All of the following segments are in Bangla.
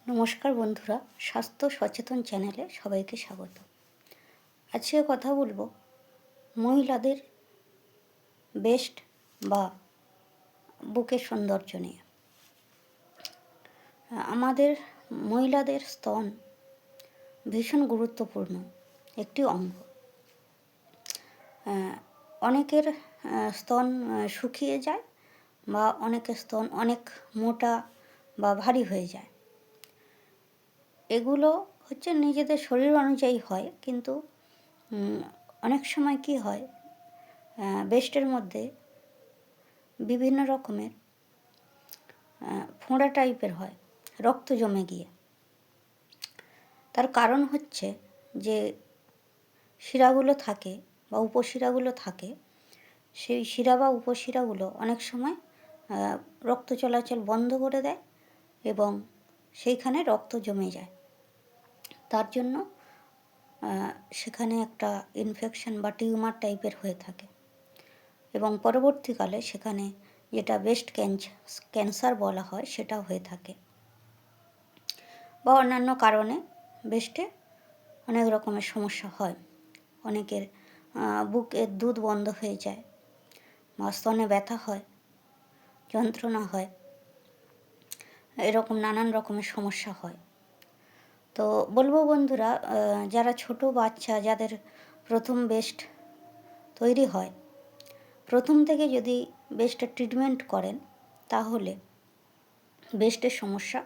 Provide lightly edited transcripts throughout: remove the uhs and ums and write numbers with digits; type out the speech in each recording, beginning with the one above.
নমস্কার বন্ধুরা, স্বাস্থ্য সচেতন চ্যানেলে সবাইকে স্বাগত। আজকে কথা বলবো মহিলাদের বেস্ট বা বুকের সৌন্দর্য নিয়ে। আমাদের মহিলাদের স্তন ভীষণ গুরুত্বপূর্ণ একটি অঙ্গ। অনেকের স্তন শুকিয়ে যায় বা অনেকের স্তন অনেক মোটা বা ভারী হয়ে যায়। এগুলো হচ্ছে নিজেদের শরীর অনুযায়ী হয়, কিন্তু অনেক সময় কি হয়, ব্রেস্টের মধ্যে বিভিন্ন রকমের ফোঁড়া টাইপের হয়, রক্ত জমে গিয়ে। তার কারণ হচ্ছে যে শিরাগুলো থাকে বা উপশিরাগুলো থাকে, সেই শিরা বা উপশিরাগুলো অনেক সময় রক্ত চলাচল বন্ধ করে দেয় এবং সেইখানে রক্ত জমে যায়। তার জন্য সেখানে একটা ইনফেকশন বা টিউমার টাইপের হয়ে থাকে এবং পরবর্তীকালে সেখানে যেটা ব্রেস্ট ক্যান্সার বলা হয় সেটা হয়ে থাকে। বা অন্যান্য কারণে ব্রেস্টে অনেক রকমের সমস্যা হয়। অনেকের বুকের দুধ বন্ধ হয়ে যায় বা স্তনে ব্যথা হয়, যন্ত্রণা হয়, এরকম নানান রকমের সমস্যা হয়। তো বলবো বন্ধুরা, যারা ছোট বাচ্চা, যাদের প্রথম ব্রেস্ট তৈরি হয়, প্রথম থেকে যদি ব্রেস্টের ট্রিটমেন্ট করেন তাহলে ব্রেস্টের সমস্যা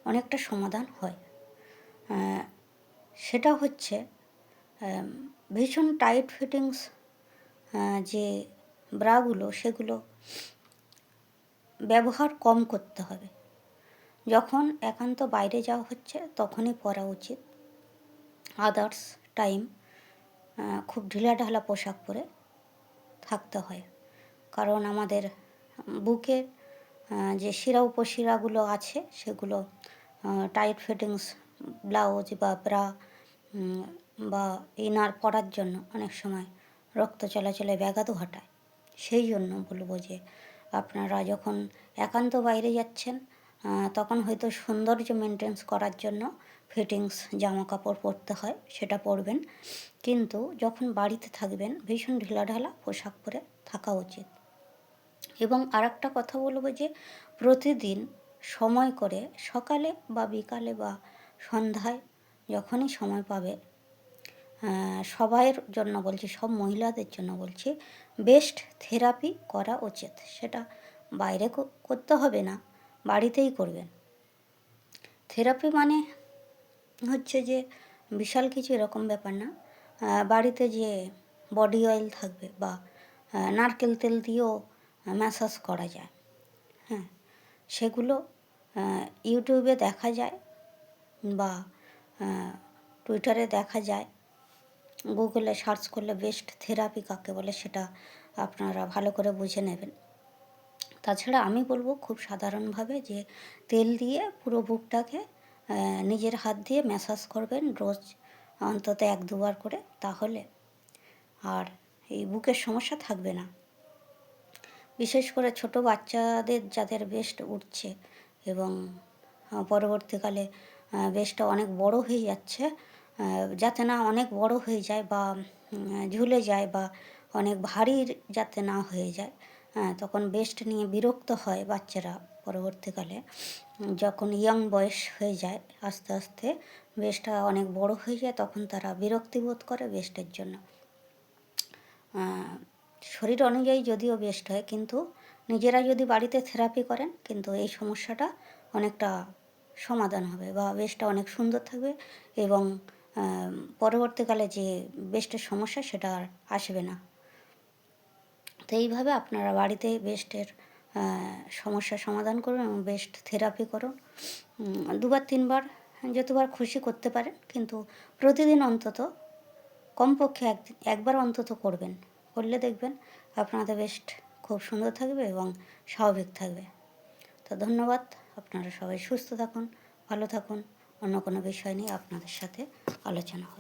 অনেকটা সমাধান হয়। সেটা হচ্ছে ভীষণ টাইট ফিটিংস যে ব্রাগুলো, সেগুলো ব্যবহার কম করতে হবে। যখন একান্ত বাইরে যাওয়া হচ্ছে তখনই পরা উচিত। আদার্স টাইম খুব ঢিলাঢালা পোশাক পরে থাকতে হয়, কারণ আমাদের বুকের যে শিরা উপশিরাগুলো আছে সেগুলো টাইট ফিটিংস ব্লাউজ বা ব্রা বা ইনার পরার জন্য অনেক সময় রক্ত চলাচলে ব্যাঘাত ঘটায়। সেই জন্য বলবো যে আপনারা যখন একান্ত বাইরে যাচ্ছেন তখন হয়তো সৌন্দর্য মেনটেন্স করার জন্য ফিটিংস জামা কাপড় পরতে হয়, সেটা পরবেন, কিন্তু যখন বাড়িতে থাকবেন ভীষণ ঢিলাঢালা পোশাক পরে থাকা উচিত। এবং আরেকটা কথা বলবো যে প্রতিদিন সময় করে সকালে বা বিকালে বা সন্ধ্যায় যখনই সময় পাবে, সবাইয়ের জন্য বলছি, সব মহিলাদের জন্য বলছি, ব্রেস্ট থেরাপি করা উচিত। সেটা বাইরে করতে হবে না, বাড়িতেই করবেন। থেরাপি মানে হচ্ছে যে বিশাল কিছু এরকম ব্যাপার না। বাড়িতে যে বডি অয়েল থাকবে বা নারকেল তেল দিয়েও ম্যাসাজ করা যায়। হ্যাঁ, সেগুলো ইউটিউবে দেখা যায় বা টুইটারে দেখা যায়। গুগলে সার্চ করলে ব্রেস্ট থেরাপি কাকে বলে সেটা আপনারা ভালো করে বুঝে নেবেন। তাছাড়া আমি বলবো খুব সাধারণভাবে যে তেল দিয়ে পুরো বুকটাকে নিজের হাত দিয়ে ম্যাসাজ করবেন রোজ অন্তত 1-2 বার করে, তাহলে আর এই বুকের সমস্যা থাকবে না। বিশেষ করে ছোট বাচ্চাদের যাদের ব্রেস্ট উঠছে এবং পরবর্তীকালে ব্রেস্টটা অনেক বড় হয়ে যাচ্ছে, যাতে না অনেক বড় হয়ে যায় বা ঝুলে যায় বা অনেক ভারী যাতে না হয়ে যায়, তখন ব্রেস্ট নিয়ে বিরক্ত হয় বাচ্চারা। পরবর্তীকালে যখন ইয়াং বয়স হয়ে যায়, আস্তে আস্তে ব্রেস্টটা অনেক বড় হয়ে যায়, তখন তারা বিরক্তি বোধ করে ব্রেস্টের জন্য। শরীর অনুযায়ী যদিও ব্রেস্ট হয়, কিন্তু নিজেরা যদি বাড়িতে থেরাপি করেন কিন্তু এই সমস্যাটা অনেকটা সমাধান হবে বা ব্রেস্টটা অনেক সুন্দর থাকবে এবং পরবর্তীকালে যে ব্রেস্টের সমস্যা সেটা আর আসবে না। তো এইভাবে আপনারা বাড়িতে ব্রেস্টের সমস্যার সমাধান করুন এবং ব্রেস্ট থেরাপি করুন। 2-3 বার যতবার খুশি করতে পারেন, কিন্তু প্রতিদিন অন্তত কমপক্ষে একবার অন্তত করবেন। করলে দেখবেন আপনাদের ব্রেস্ট খুব সুন্দর থাকবে এবং স্বাভাবিক থাকবে। তো ধন্যবাদ। আপনারা সবাই সুস্থ থাকুন, ভালো থাকুন। অন্য কোনো বিষয় নিয়ে আপনাদের সাথে আলোচনা হবে।